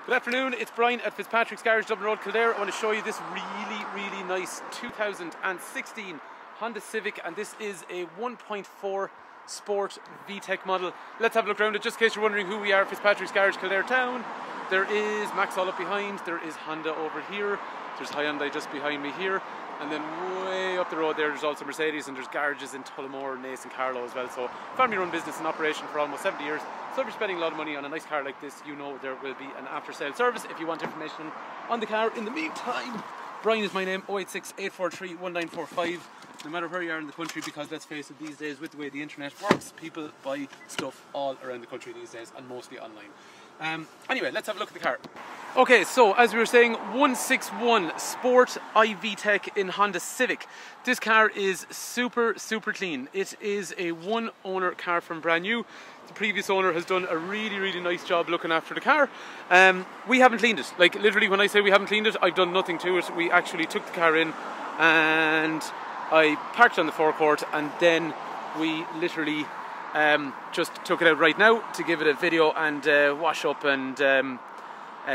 Good afternoon, it's Brian at Fitzpatrick's Garage, Dublin Road, Kildare. I want to show you this really nice 2016 Honda Civic, and this is a 1.4 Sport VTEC model. Let's have a look around it, just in case you're wondering who we are. Fitzpatrick's Garage, Kildare Town. There is Max all up behind, there is Honda over here, there's Hyundai just behind me here, and then way up the road there's also Mercedes, and there's garages in Tullamore, Naas and Carlow as well. So family run business in operation for almost 70 years. So if you're spending a lot of money on a nice car like this, you know there will be an after sale service if you want information on the car. In the meantime, Brian is my name, 086 843 1945. No matter where you are in the country, because let's face it, these days with the way the internet works, people buy stuff all around the country these days, and mostly online. Anyway, let's have a look at the car. Okay, so as we were saying, 161 Sport iVTEC in Honda Civic. This car is super clean. It is a one owner car from brand new. The previous owner has done a really nice job looking after the car. We haven't cleaned it. Like literally, when I say we haven't cleaned it, I've done nothing to it. We actually took the car in and I parked on the forecourt, and then we literally just took it out right now to give it a video and wash up and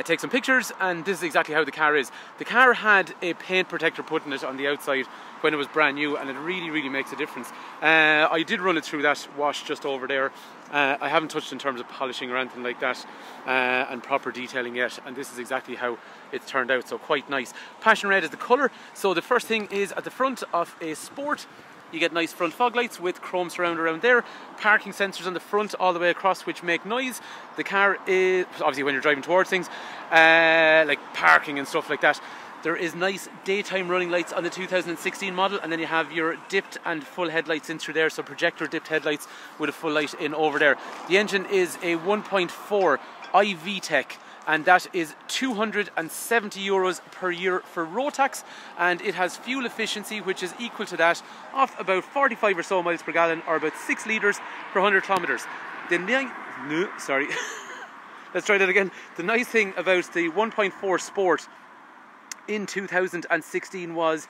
take some pictures, and this is exactly how the car is. The car had a paint protector put in it on the outside when it was brand new, and it really makes a difference. I did run it through that wash just over there. I haven't touched in terms of polishing or anything like that and proper detailing yet, and this is exactly how it's turned out, so quite nice. Passion red is the colour. So the first thing is, at the front of a Sport, you get nice front fog lights with chrome surround around there. Parking sensors on the front all the way across, which make noise. The car is, obviously when you're driving towards things, like parking and stuff like that. There is nice daytime running lights on the 2016 model, and then you have your dipped and full headlights in through there, so projector dipped headlights with a full light in over there. The engine is a 1.4 iVTEC, and that is €270 per year for road tax, and it has fuel efficiency which is equal to that of about 45 or so miles per gallon, or about 6 litres per 100 kilometres. Let's try that again. The nice thing about the 1.4 Sport in 2016 was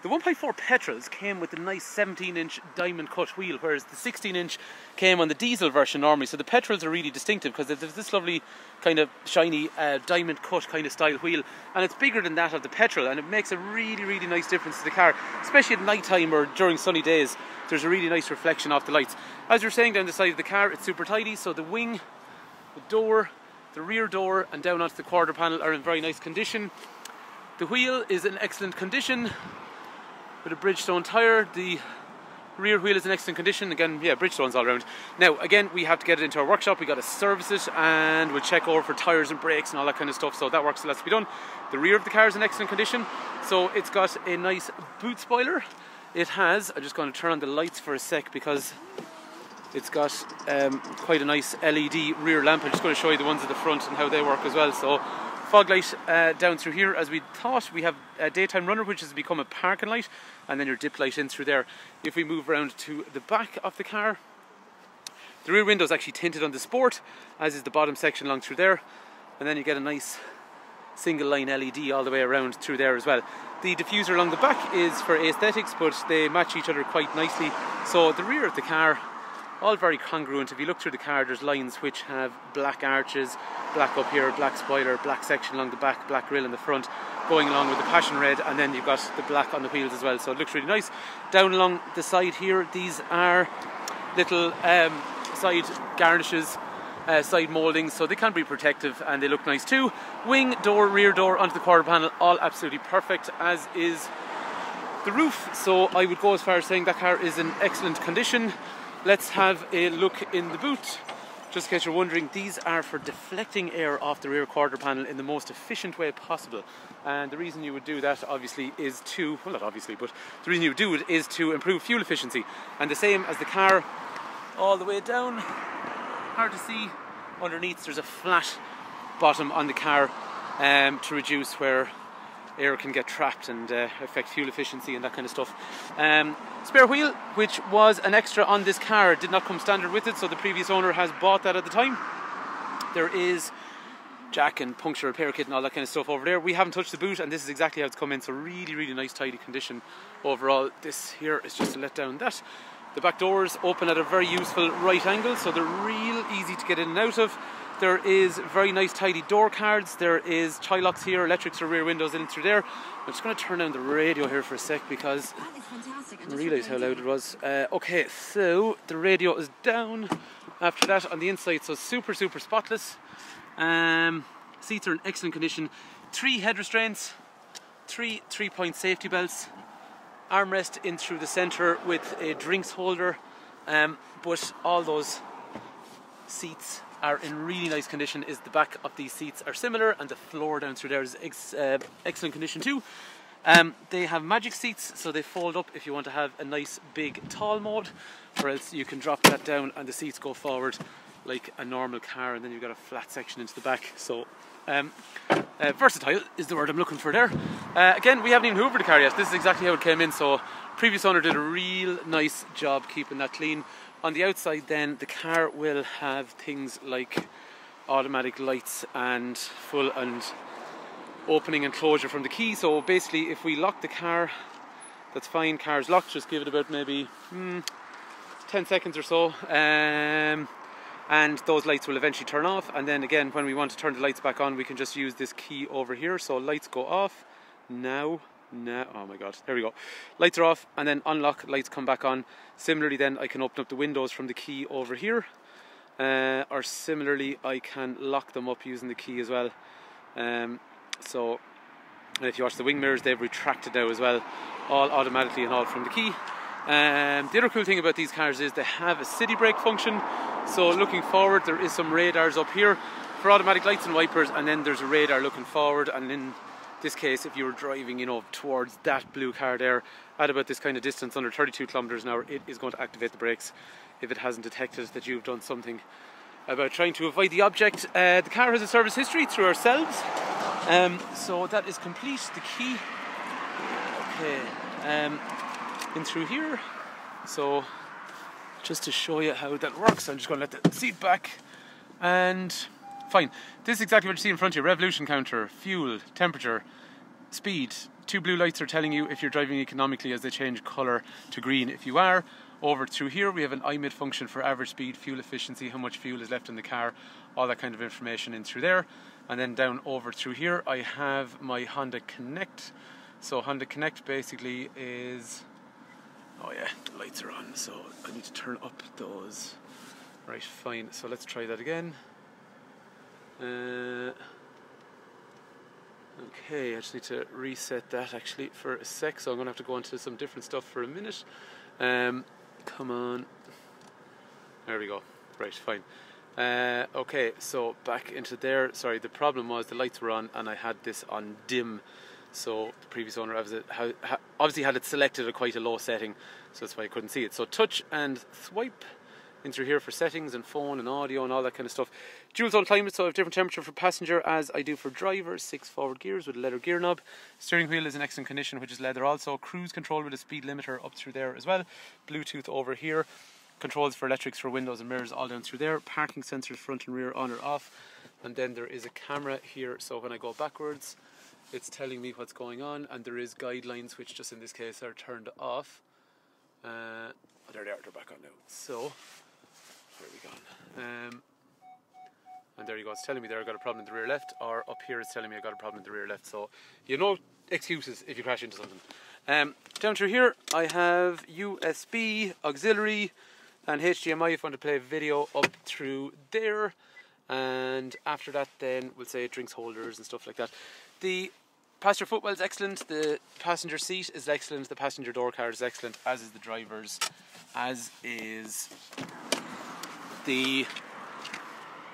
the 1.4 petrols came with a nice 17-inch diamond cut wheel, whereas the 16-inch came on the diesel version normally. So the petrols are really distinctive because there's this lovely kind of shiny diamond cut kind of style wheel, and it's bigger than that of the petrol, and it makes a really nice difference to the car, especially at night time or during sunny days. There's a really nice reflection off the lights. As you're saying, down the side of the car, it's super tidy. So the wing, the door, the rear door, and down onto the quarter panel are in very nice condition. The wheel is in excellent condition with a Bridgestone tyre. The rear wheel is in excellent condition. Again, yeah, Bridgestones all around. Now, again, we have to get it into our workshop. We got to service it, and we'll check over for tyres and brakes and all that kind of stuff. So that work still has to be done. The rear of the car is in excellent condition. So it's got a nice boot spoiler. It has, I'm just going to turn on the lights for a sec because it's got quite a nice LED rear lamp. I'm just going to show you the ones at the front and how they work as well. So fog light down through here, as we thought. We have a daytime runner, which has become a parking light, and then your dip light in through there. If we move around to the back of the car, the rear window is actually tinted on the Sport, as is the bottom section along through there, and then you get a nice single line LED all the way around through there as well. The diffuser along the back is for aesthetics, but they match each other quite nicely. So the rear of the car, all very congruent. If you look through the car, there's lines which have black arches, black up here, black spoiler, black section along the back, black grille in the front, going along with the passion red, and then you've got the black on the wheels as well. So it looks really nice. Down along the side here, these are little side garnishes, side mouldings, so they can be protective and they look nice too. Wing, door, rear door onto the quarter panel, all absolutely perfect, as is the roof. So I would go as far as saying that car is in excellent condition. Let's have a look in the boot. Just in case you're wondering, these are for deflecting air off the rear quarter panel in the most efficient way possible. And the reason you would do that, obviously, is to, well, not obviously, but the reason you would do it is to improve fuel efficiency. And the same as the car, all the way down, hard to see, underneath there's a flat bottom on the car to reduce where air can get trapped and affect fuel efficiency and that kind of stuff. Spare wheel, which was an extra on this car, did not come standard with it, so the previous owner has bought that at the time. There is jack and puncture repair kit and all that kind of stuff over there. We haven't touched the boot, and this is exactly how it's come in, so really nice tidy condition overall. This here is just to let down that. The back doors open at a very useful right angle, so they're real easy to get in and out of. There is very nice tidy door cards. There is child locks here, electrics or rear windows in through there. I'm just going to turn down the radio here for a sec because I didn't realise how loud it was. Okay, so the radio is down after that on the inside, so super spotless. Seats are in excellent condition. 3 head restraints, 3 3-point safety belts, armrest in through the centre with a drinks holder, but all those seats are in really nice condition. Is the back of these seats are similar, and the floor down through there is excellent condition too. They have magic seats, so they fold up if you want to have a nice big tall mode, or else you can drop that down and the seats go forward like a normal car, and then you've got a flat section into the back. So versatile is the word I'm looking for there. Again, we haven't even hoovered the car yet. This is exactly how it came in, so previous owner did a real nice job keeping that clean. On the outside then, the car will have things like automatic lights and full and opening and closure from the key. So basically if we lock the car, that's fine, car's locked, just give it about maybe 10 seconds or so, and those lights will eventually turn off. And then again, when we want to turn the lights back on, we can just use this key over here. So lights go off now, oh my god, there we go, lights are off, and then unlock, lights come back on. Similarly then, I can open up the windows from the key over here, or similarly I can lock them up using the key as well. So, and if you watch the wing mirrors, they've retracted now as well, all automatically and all from the key. The other cool thing about these cars is they have a city brake function. So looking forward, there is some radars up here for automatic lights and wipers, and then there's a radar looking forward. And in this case, if you were driving, you know, towards that blue car there at about this kind of distance, under 32 kilometers an hour, it is going to activate the brakes if it hasn't detected that you've done something about trying to avoid the object. The car has a service history through ourselves, so that is complete. The key, okay, in through here. So just to show you how that works, I'm just going to let the seat back, and fine. This is exactly what you see in front of you: revolution counter, fuel, temperature, speed. 2 blue lights are telling you if you're driving economically as they change colour to green if you are. Over through here we have an IMID function for average speed, fuel efficiency, how much fuel is left in the car, all that kind of information in through there. And then down over through here I have my Honda Connect. So Honda Connect basically is, oh yeah, the lights are on, so I need to turn up those. Right, fine, so let's try that again. Okay, I just need to reset that actually for a sec, so I'm going to have to go into some different stuff for a minute. Come on, there we go. Right, fine. Okay, so back into there. Sorry, the problem was the lights were on and I had this on dim, so the previous owner obviously had it selected at quite a low setting, so that's why I couldn't see it. So touch and swipe in through here for settings and phone and audio and all that kind of stuff. Dual zone climate, so I have different temperature for passenger as I do for driver. 6 forward gears with a leather gear knob. Steering wheel is in excellent condition, which is leather also. Cruise control with a speed limiter up through there as well. Bluetooth over here. Controls for electrics for windows and mirrors all down through there. Parking sensors front and rear on or off. And then there is a camera here, so when I go backwards it's telling me what's going on, and there is guidelines which just in this case are turned off. There they are, they're back on now. So there we go. And there you go, it's telling me there I got a problem in the rear left, or up here it's telling me I got a problem in the rear left, so you have no excuses if you crash into something. Down through here I have USB, auxiliary and HDMI if I want to play video up through there, and after that then we'll say drinks holders and stuff like that. The passenger footwell is excellent, the passenger seat is excellent, the passenger door card is excellent, as is the driver's, as is the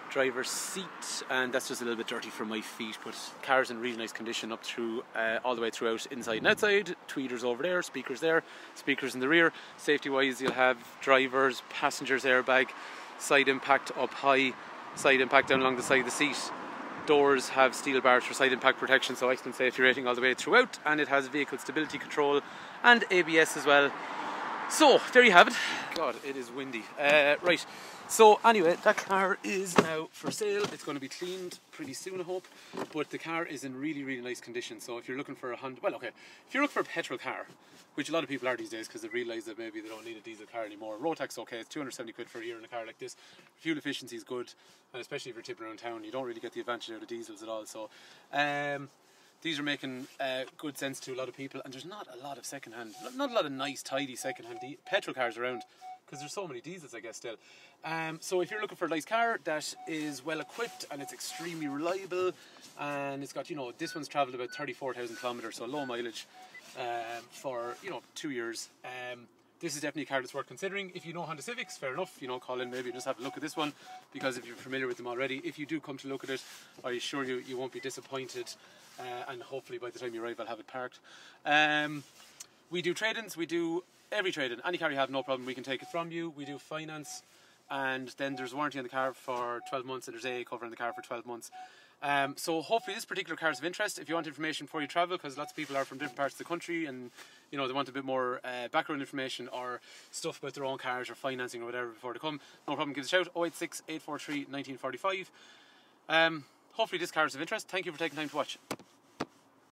driver's seat, and that's just a little bit dirty for my feet, but car's in really nice condition up through all the way throughout, inside and outside. Tweeters over there, speakers in the rear. Safety wise you'll have drivers, passengers airbag, side impact up high, side impact down along the side of the seat. Doors have steel bars for side impact protection, so excellent safety rating all the way throughout, and it has vehicle stability control and ABS as well. So there you have it. God, it is windy. Right, So anyway, that car is now for sale. It's going to be cleaned pretty soon, I hope. But the car is in really, really nice condition. So if you're looking for if you're looking for a petrol car, which a lot of people are these days because they've realised that maybe they don't need a diesel car anymore. Road tax okay, it's 270 quid for a year in a car like this. Fuel efficiency is good, and especially if you're tipping around town, you don't really get the advantage out of diesels at all. So these are making good sense to a lot of people, and there's not a lot of not a lot of nice, tidy second-hand petrol cars around, because there's so many diesels, I guess, still. So if you're looking for a nice car that is well equipped and it's extremely reliable, and it's got, this one's travelled about 34,000 kilometres, so low mileage for 2 years. This is definitely a car that's worth considering. If you know Honda Civics, fair enough, call in maybe just have a look at this one, because if you're familiar with them already, if you do come to look at it, I assure you, you won't be disappointed, and hopefully by the time you arrive I'll have it parked. We do trade-ins, we do every trade-in. Any car you have, no problem, we can take it from you. We do finance, and then there's warranty on the car for 12 months, and there's AA cover on the car for 12 months. So hopefully this particular car is of interest. If you want information before you travel, because lots of people are from different parts of the country, and they want a bit more background information or stuff about their own cars or financing or whatever before they come, no problem, give us a shout. 086 843 1945. Hopefully this car is of interest. Thank you for taking time to watch.